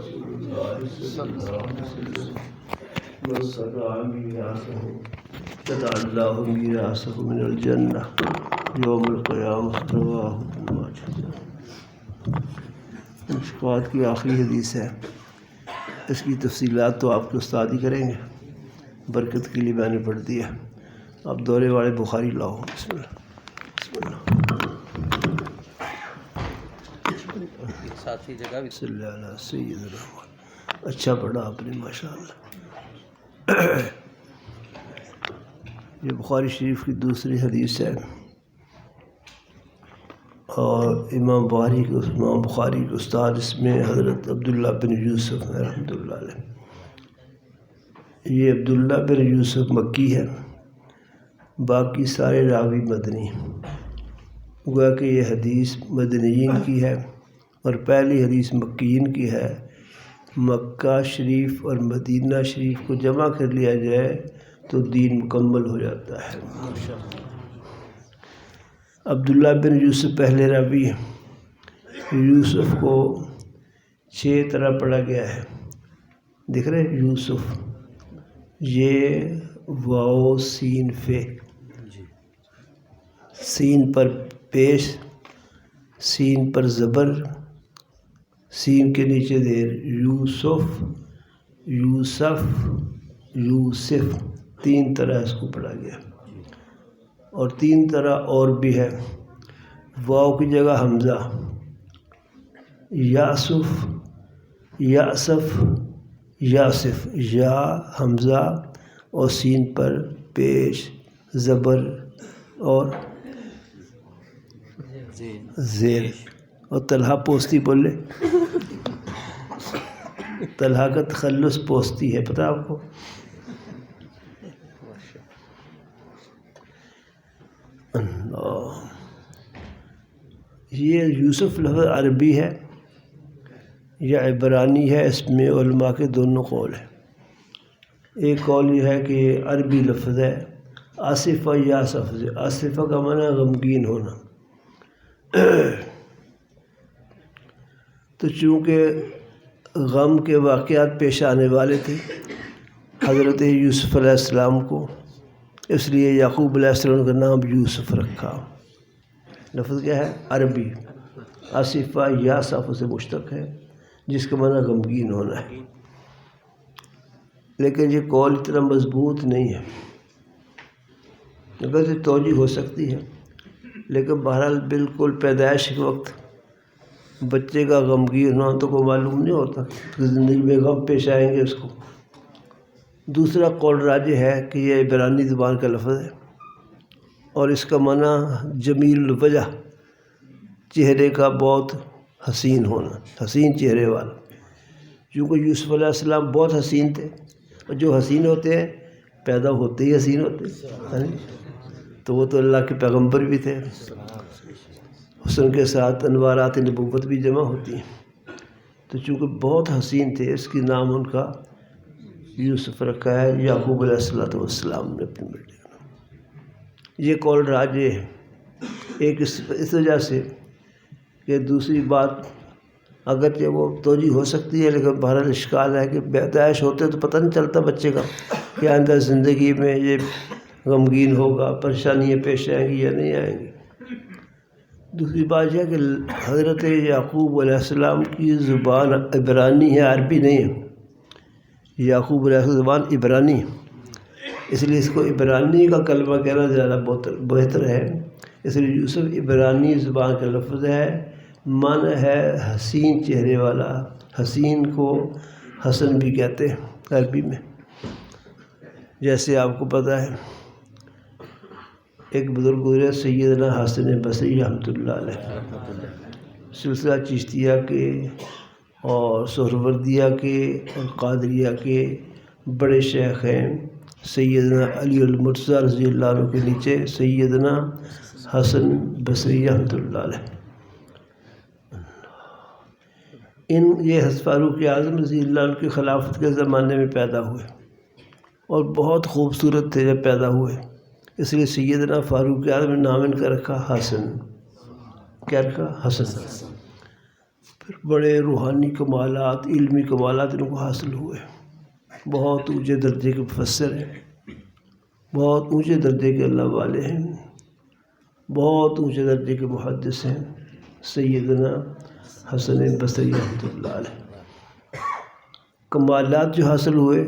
رسول الله صلى الله عليه وسلم واستطاع ميراثه استطاع الله ميراثه من الجنة یوم القیامہ رواہ ابن ماجہ۔ مشکوات کی آخری حدیث ہے، اس کی تفصیلات تو آپ کے استاد ہی کریں گے، برکت کے لیے میں نے پڑھ دیا۔ اب دورے والے بخاری لاؤ۔ بسم اللہ بسم اللہ۔ ساتھی جگہ بھی صلی اللہ علیہ سیدنا محمد۔ اچھا پڑھا آپ نے ماشاءاللہ۔ یہ بخاری شریف کی دوسری حدیث ہے، اور امام بخاری کے استاد اس میں حضرت عبداللہ بن یوسف ہیں رحمۃ اللہ علیہ۔ یہ عبداللہ بن یوسف مکی ہے، باقی سارے راوی مدنی ہیں۔ گویا کہ یہ حدیث مدنیین کی ہے اور پہلی حدیث مکیین کی ہے۔ مکہ شریف اور مدینہ شریف کو جمع کر لیا جائے تو دین مکمل ہو جاتا ہے۔ عبداللہ بن یوسف پہلے راوی ہیں۔ یوسف کو 6 طرح پڑھا گیا ہے، دیکھ رہے یوسف، یہ واو سین فے، سین پر پیش، سین پر زبر، سین کے نیچے دیر، یوسف، یوسف، یوسف، 3 طرح اس کو پڑھا گیا، اور 3 طرح اور بھی ہے۔ واو کی جگہ حمزہ، یاسف، یاسف، یاسف، یا حمزہ اور سین پر پیش زبر اور زیر، اور طلحہ پوستی بولے، طلحہ کا تخلص پوستی ہے، پتہ آپ کو؟ اللہ، یہ یوسف لفظ عربی ہے یا عبرانی ہے، اس میں علماء کے دونوں قول ہیں۔ ایک قول یہ ہے کہ یہ عربی لفظ ہے، آصفہ یا سفز، آصفہ کا معنی غمگین ہونا۔ تو چونکہ غم کے واقعات پیش آنے والے تھے حضرت یوسف علیہ السلام کو، اس لیے یعقوب علیہ السلام کا نام یوسف رکھا۔ لفظ کیا ہے؟ عربی، آصفہ یا صف سے مشتق ہے، جس کا معنی غمگین ہونا ہے۔ لیکن یہ قول اتنا مضبوط نہیں ہے، اگر سے توجہ ہو سکتی ہے، لیکن بہرحال بالکل پیدائش کے وقت بچے کا غمگین ہونا تو کوئی معلوم نہیں ہوتا کہ زندگی میں غم پیش آئیں گے اس کو۔ دوسرا قول راجح ہے کہ یہ عبرانی زبان کا لفظ ہے، اور اس کا معنی جمیل الوجہ، چہرے کا بہت حسین ہونا، حسین چہرے والا۔ کیونکہ یوسف علیہ السلام بہت حسین تھے، اور جو حسین ہوتے ہیں پیدا ہوتے ہی حسین ہوتے ہیں، تو وہ تو اللہ کے پیغمبر بھی تھے، حسن کے ساتھ انوارات نبوت بھی جمع ہوتی ہیں۔ تو چونکہ بہت حسین تھے، اس کی نام ان کا یوسف رکھا ہے، یعقوب علیہ السلام نے اپنے بیٹے کا نام۔ یہ قول راجح ہے، ایک اس وجہ سے کہ دوسری بات اگرچہ وہ توجہ ہو سکتی ہے، لیکن بہرحال اشکال ہے کہ پیدائش ہوتے تو پتہ نہیں چلتا بچے کا کہ آئندہ زندگی میں یہ غمگین ہوگا، پریشانیاں پیش آئیں گی یا نہیں آئیں گی۔ دوسری بات یہ ہے کہ حضرت یعقوب علیہ السلام کی زبان عبرانی ہے، عربی نہیں ہے۔ یعقوب علیہ السلام زبان عبرانی ہے، اس لیے اس کو عبرانی کا کلمہ کہنا زیادہ بہتر ہے۔ اس لیے یوسف عبرانی زبان کا لفظ ہے، معنی ہے حسین چہرے والا۔ حسین کو حسن بھی کہتے ہیں عربی میں، جیسے آپ کو پتہ ہے ایک بزرگ گزرے سیدنا حسن بصری رحمۃ اللہ علیہ، سلسلہ چشتیہ کے اور سہروردیہ کے اور قادریہ کے بڑے شیخ ہیں۔ سیدنا علی المرتضیٰ رضی اللہ عنہ کے نیچے سیدنا حسن بصری رحمۃ اللہ علیہ۔ یہ فاروق اعظم رضی اللہ عنہ کی خلافت کے زمانے میں پیدا ہوئے، اور بہت خوبصورت تھے جب پیدا ہوئے، اس لیے سیدنا فاروق اعظم نے نام ان کا رکھا حسن۔ کیا رکھا؟ حسن۔ پھر بڑے روحانی کمالات، علمی کمالات ان کو حاصل ہوئے، بہت اونچے درجے کے مفسر ہیں، بہت اونچے درجے کے اللہ والے ہیں، بہت اونچے درجے کے محدث ہیں، سیدنا حسن بصری رحمۃ اللہ علیہ۔ کمالات جو حاصل ہوئے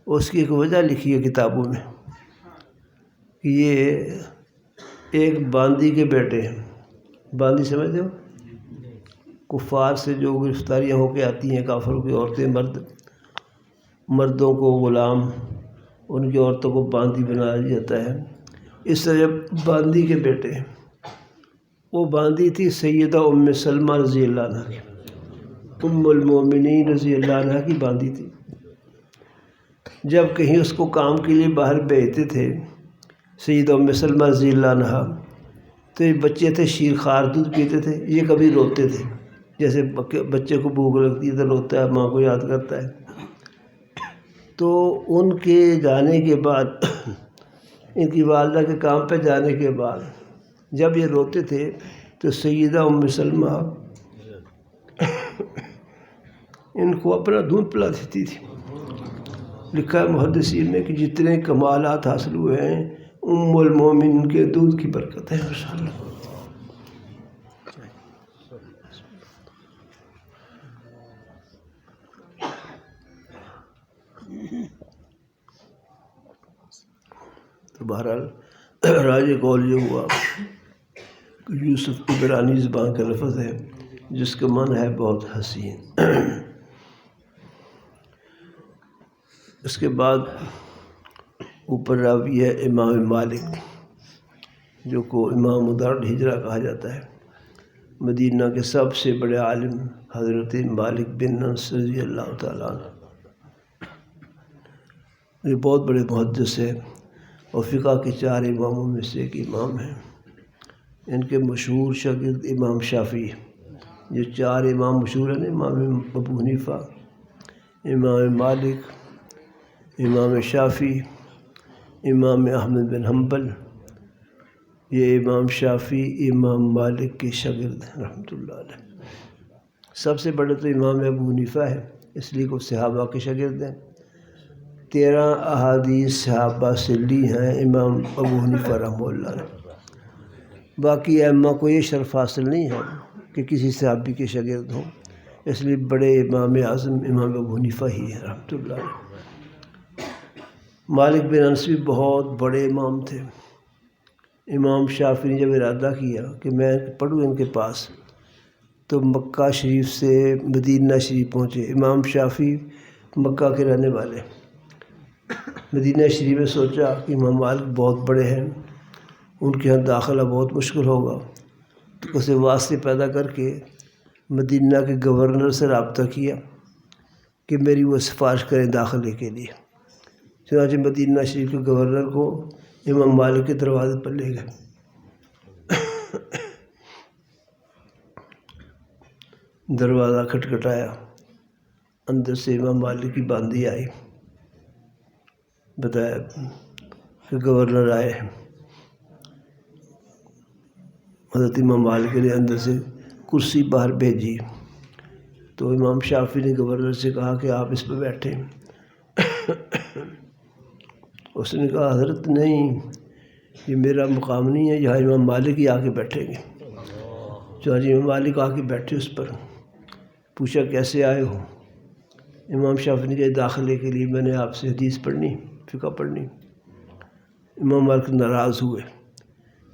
اس کی ایک وجہ لکھی ہے کتابوں میں کہ یہ ایک باندی کے بیٹے ہیں۔ باندی سمجھتے ہو؟ کفار سے جو گرفتاریاں ہو کے آتی ہیں، کافروں کی عورتیں، مردوں کو غلام، ان کی عورتوں کو باندی بنایا جاتا ہے۔ اس طرح باندی کے بیٹے ہیں۔ وہ باندی تھی سیدہ ام سلمہ رضی اللہ عنہ کی، ام المومنین رضی اللہ عنہ کی باندی تھی۔ جب کہیں اس کو کام کے لیے باہر بھیجتے تھے سیدہ ام سلمہ رضی اللہ عنہ، تو یہ بچے تھے شیرخوار، دودھ پیتے تھے، یہ کبھی روتے تھے، جیسے بچے کو بھوک لگتی ہے تو روتا ہے، ماں کو یاد کرتا ہے۔ تو ان کے جانے کے بعد، ان کی والدہ کے کام پہ جانے کے بعد جب یہ روتے تھے تو سیدہ ام سلمہ ان کو اپنا دودھ پلا دیتی تھی۔ لکھا ہے محدثین میں کہ جتنے کمالات حاصل ہوئے ہیں ام المومنین کے دودھ کی برکت ہے ماشاءاللہ۔ تو بہرحال راج قول یہ ہوا کہ یوسف عبرانی زبان کا لفظ ہے جس کا معنی ہے بہت حسین۔ اس کے بعد اوپر راوی ہے امام مالک، جو کو امام دار الہجرہ کہا جاتا ہے، مدینہ کے سب سے بڑے عالم حضرت مالک بن انس رضی اللہ تعالیٰ عنہ۔ یہ بہت بڑے محدث ہیں اور فقہ کے 4 اماموں میں سے ایک امام ہیں۔ ان کے مشہور شاگرد امام شافعی، جو 4 امام مشہور ہیں، امام ابو حنیفہ، امام مالک، امام شافعی، امام احمد بن حنبل، یہ امام شافعی امام مالک کے شاگرد ہیں رحمۃ اللہ علیہ۔ سب سے بڑے تو امام ابو حنیفہ ہے، اس لیے کہ صحابہ کے شاگرد ہیں۔ 13 احادیث صحابہ سے لی ہیں امام ابو حنیفہ رحمہ اللہ نے۔ باقی ائمہ کو یہ شرف حاصل نہیں ہے کہ کسی صحابی کے شاگرد ہوں، اس لیے بڑے امام اعظم امام ابو حنیفہ ہی ہیں رحمۃ اللہ علیہ۔ مالک بن انس بھی بہت بڑے امام تھے۔ امام شافعی نے جب ارادہ کیا کہ میں پڑھوں ان کے پاس، تو مکہ شریف سے مدینہ شریف پہنچے۔ امام شافعی مکہ کے رہنے والے، مدینہ شریف میں سوچا کہ امام مالک بہت بڑے ہیں، ان کے یہاں داخلہ بہت مشکل ہوگا، تو اسے واسطے پیدا کر کے مدینہ کے گورنر سے رابطہ کیا کہ میری وہ سفارش کریں داخلے کے لیے۔ چنانچہ مدینہ شریف کے گورنر کو امام مالک کے دروازے پر لے گئے۔ دروازہ کھٹکھٹایا، اندر سے امام مالک کی باندی آئی، بتایا کہ گورنر آئے ہیں۔ حضرت امام مالک نے اندر سے کرسی باہر بھیجی، تو امام شافعی نے گورنر سے کہا کہ آپ اس پہ بیٹھیں۔ اس نے کہا حضرت نہیں، یہ میرا مقام نہیں ہے، یہاں امام مالک ہی آ کے بیٹھیں گے۔ چنانچہ امام مالک آ کے بیٹھے اس پر۔ پوچھا کیسے آئے ہو؟ امام شافعی نے کہا داخلے کے لیے میں نے آپ سے حدیث پڑھنی، فقہ پڑھنی۔ امام مالک ناراض ہوئے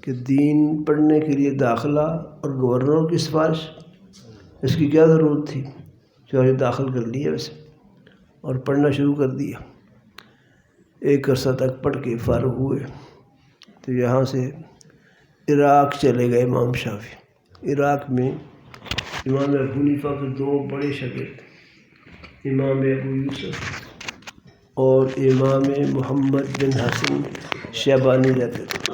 کہ دین پڑھنے کے لیے داخلہ اور گورنروں کی سفارش، اس کی کیا ضرورت تھی؟ چنانچہ داخل کر لیا ویسے اور پڑھنا شروع کر دیا۔ ایک عرصہ تک پڑھ کے فارغ ہوئے تو یہاں سے عراق چلے گئے امام شافعی۔ عراق میں امام ابو حنیفہ کے 2 بڑے شاگرد، امام ابو یوسف اور امام محمد بن حسن شیبانی رہتے تھے۔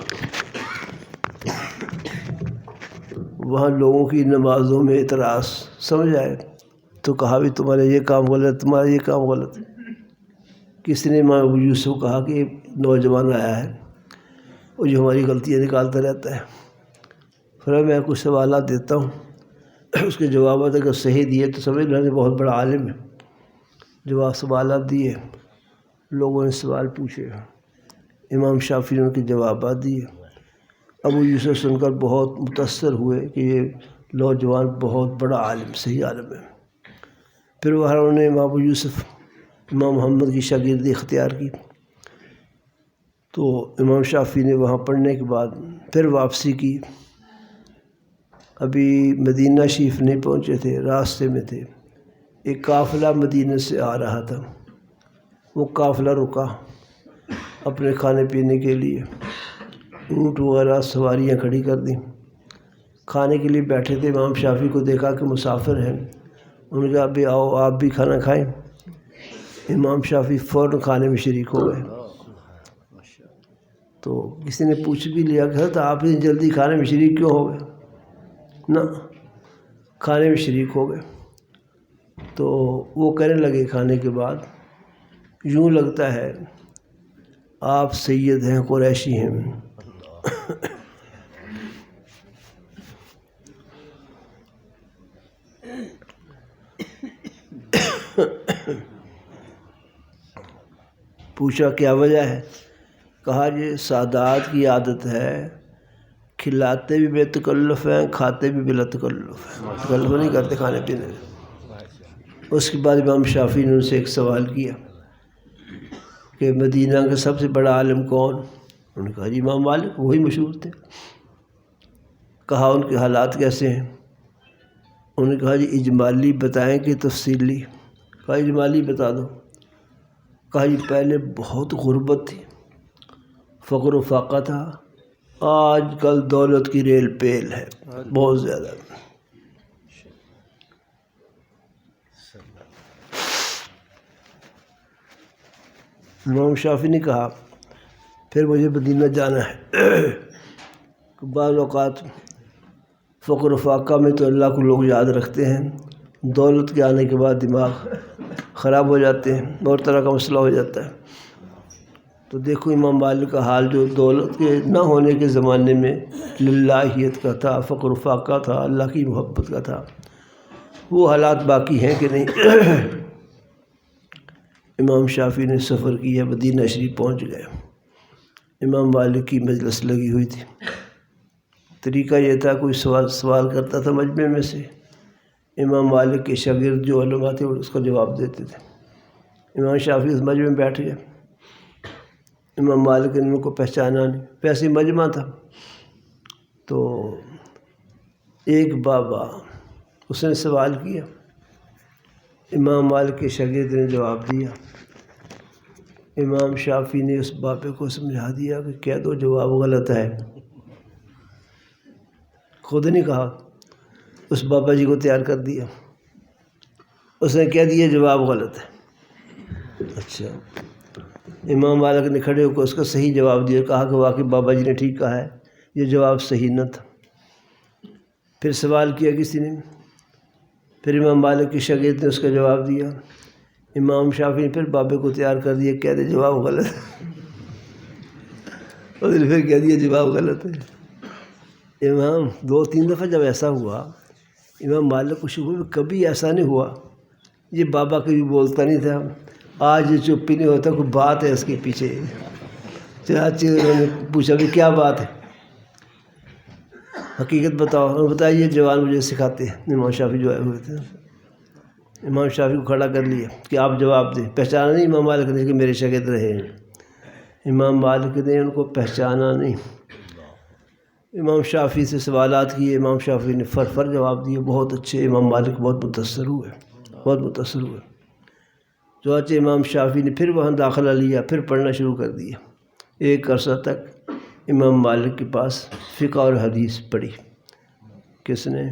وہاں لوگوں کی نمازوں میں اعتراض سمجھ آئے تو کہا بھی تمہارا یہ کام غلط، تمہارا یہ کام غلط۔ کسی نے امام ابو یوسف کو کہا کہ نوجوان آیا ہے اور جو ہماری غلطیاں نکالتا رہتا ہے، پھر میں کچھ سوالات دیتا ہوں، اس کے جوابات اگر صحیح دیے تو سمجھ لینا بہت بڑا عالم ہے. جواب سوالات دیے، لوگوں نے سوال پوچھے، امام شافعی نے ان کے جوابات دیے. ابو یوسف سن کر بہت متاثر ہوئے کہ یہ نوجوان بہت بڑا عالم، صحیح عالم ہے. پھر وہ انہوں نے ابو یوسف امام محمد کی شاگردی اختیار کی. تو امام شافعی نے وہاں پڑھنے کے بعد پھر واپسی کی. ابھی مدینہ شریف نہیں پہنچے تھے، راستے میں تھے. ایک قافلہ مدینہ سے آ رہا تھا. وہ قافلہ رکا اپنے کھانے پینے کے لیے، اونٹ وغیرہ سواریاں کھڑی کر دیں. کھانے کے لیے بیٹھے تھے. امام شافعی کو دیکھا کہ مسافر ہیں، انہوں نے کہا ابھی آؤ آپ بھی کھانا کھائیں. امام شافعی فوراً کھانے میں شریک ہو گئے. تو کسی نے پوچھ بھی لیا کہ حضرت آپ اتنی جلدی کھانے میں شریک کیوں ہو گئے؟ نہ، کھانے میں شریک ہو گئے. تو وہ کہنے لگے کھانے کے بعد، یوں لگتا ہے آپ سید ہیں، قریشی ہیں. پوچھا کیا وجہ ہے؟ کہا یہ سادات کی عادت ہے، کھلاتے بھی بے تکلف ہیں، کھاتے بھی بلا تکلف ہیں، تکلف نہیں کرتے کھانے پینے میں. اس کے بعد امام شافعی نے ان سے ایک سوال کیا کہ مدینہ کا سب سے بڑا عالم کون؟ انہوں نے کہا جی امام مالک، وہی مشہور تھے. کہا ان کے حالات کیسے ہیں؟ انہوں نے کہا جی اجمالی بتائیں کہ تفصیلی؟ کہا اجمالی بتا دو. کہا جی پہلے بہت غربت تھی، فقر و فاقہ تھا. آج کل دولت کی ریل پیل ہے بہت زیادہ. امام شافعی نے کہا پھر مجھے مدینہ جانا ہے. بعض اوقات فقر و فاقہ میں تو اللہ کو لوگ یاد رکھتے ہیں، دولت کے آنے کے بعد دماغ خراب ہو جاتے ہیں، اور طرح کا مسئلہ ہو جاتا ہے. تو دیکھو امام مالک کا حال جو دولت کے نہ ہونے کے زمانے میں للہیت کا تھا، فقر و فاقہ تھا، اللہ کی محبت کا تھا. وہ حالات باقی ہیں کہ نہیں؟ امام شافعی نے سفر کیا، مدینہ شریف پہنچ گئے. امام مالک کی مجلس لگی ہوئی تھی. طریقہ یہ تھا کوئی سوال کرتا تھا مجمع میں سے، امام مالک کے شاگرد جو علماء تھے اس کا جواب دیتے تھے. امام شافعی اس مجمع میں بیٹھ گئے. امام مالک نے ان کو پہچانا نہیں، ویسے مجمع تھا. تو ایک بابا اس نے سوال کیا، امام مالک کے شاگرد نے جواب دیا. امام شافعی نے اس بابے کو سمجھا دیا کہ کہہ دو جواب غلط ہے. خود نہیں کہا، اس بابا جی کو تیار کر دیا. اس نے کہہ دیا جواب غلط ہے. اچھا، امام مالک نے کھڑے ہو کر اس کا صحیح جواب دیا، کہا کہ واقعی بابا جی نے ٹھیک کہا ہے، یہ جواب صحیح نہ تھا. پھر سوال کیا کسی نے، پھر امام مالک کی شاگرد نے اس کا جواب دیا. امام شافعی نے پھر بابے کو تیار کر دیا، کہہ دے جواب غلط ہے. اس نے پھر کہہ دیا جواب غلط ہے. امام 2-3 دفعہ جب ایسا ہوا، امام مالک کو شکر میں کبھی ایسا نہیں ہوا. یہ بابا کبھی بولتا نہیں تھا، آج یہ چپ ہی نہیں ہوتا، کوئی بات ہے اس کے پیچھے. چنانچہ انہوں نے پوچھا کہ کیا بات ہے، حقیقت بتاؤ. انہوں نے بتایا یہ جوان مجھے سکھاتے ہیں. امام شافعی جو آئے ہوئے تھے، امام شافعی کو کھڑا کر لیا کہ آپ جواب دیں. پہچانا نہیں امام مالک نے کہ میرے شاگرد رہے ہیں. امام مالک نے ان کو پہچانا نہیں. امام شافعی سے سوالات کیے، امام شافعی نے فر جواب دیے، بہت اچھے. امام مالک بہت متاثر ہوئے. چنانچہ امام شافعی نے پھر وہاں داخلہ لیا، پھر پڑھنا شروع کر دیا. ایک عرصہ تک امام مالک کے پاس فقہ اور حدیث پڑھی. کس نے؟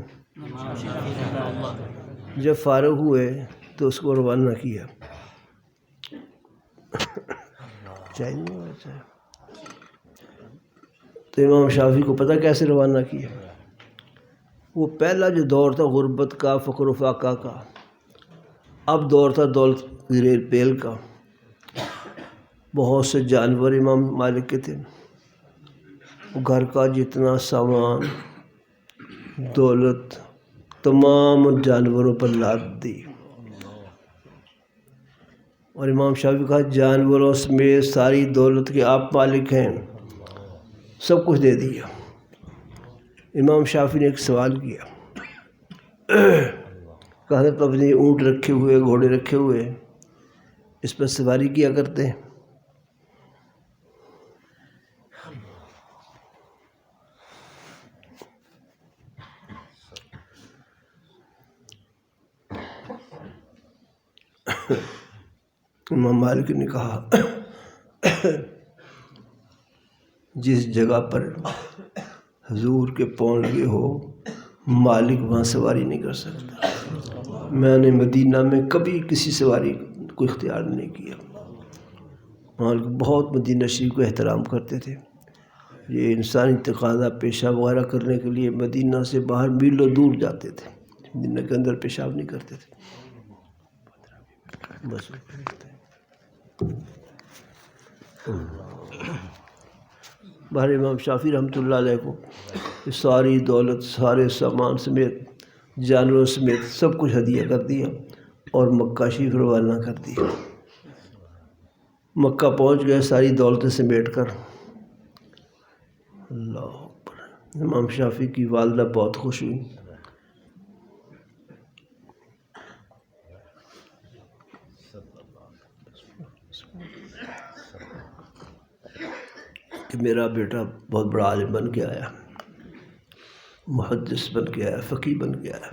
جب فارغ ہوئے تو اس کو روانہ کیا. تو امام شافعی کو پتہ کیسے روانہ کیا. وہ پہلا جو دور تھا غربت کا، فقر و فاقہ کا، اب دور تھا دولت کی ریل پیل کا. بہت سے جانور امام مالک کے تھے. گھر کا جتنا سامان، دولت، تمام جانوروں پر لاد دی، اور امام شافعی کہا جانوروں سمیت ساری دولت کے آپ مالک ہیں، سب کچھ دے دیا۔ امام شافعی نے ایک سوال کیا، کہا حضرت اپنے اونٹ رکھے ہوئے، گھوڑے رکھے ہوئے، اس پر سواری کیا کرتے ہیں؟ امام مالک نے کہا جس جگہ پر حضور کے پاؤں لگے ہو مالک وہاں سواری نہیں کر سکتا۔ میں نے مدینہ میں کبھی کسی سواری کو اختیار نہیں کیا۔ مالک بہت مدینہ شریف کو احترام کرتے تھے۔ یہ انسانی تقاضا پیشاب وغیرہ کرنے کے لیے مدینہ سے باہر میلوں دور جاتے تھے، مدینہ کے اندر پیشاب نہیں کرتے تھے۔ بس بہر امام شافعی رحمۃ اللہ علیہ کو ساری دولت، سارے سامان سمیت، جانوروں سمیت سب کچھ ہدیہ کر دیا اور مکہ شریف روانہ کر دیا۔ مکہ پہنچ گئے ساری دولتیں سمیٹ کر۔ اللہ اکبر۔ امام شافعی کی والدہ بہت خوش ہوئی۔ کہ میرا بیٹا بہت بڑا عالم بن کے آیا، محدث بن کے آیا، فقیہ بن کے آیا۔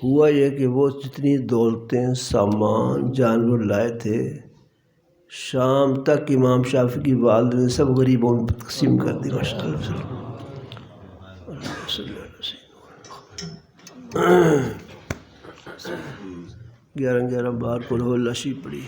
ہوا یہ کہ وہ جتنی دولتیں، سامان، جانور لائے تھے، شام تک امام شافعی کی والدہ نے سب غریبوں میں تقسیم کر دی۔ ماشاء اللہ۔ 11 بار قل هو اللہ شریف پڑھی۔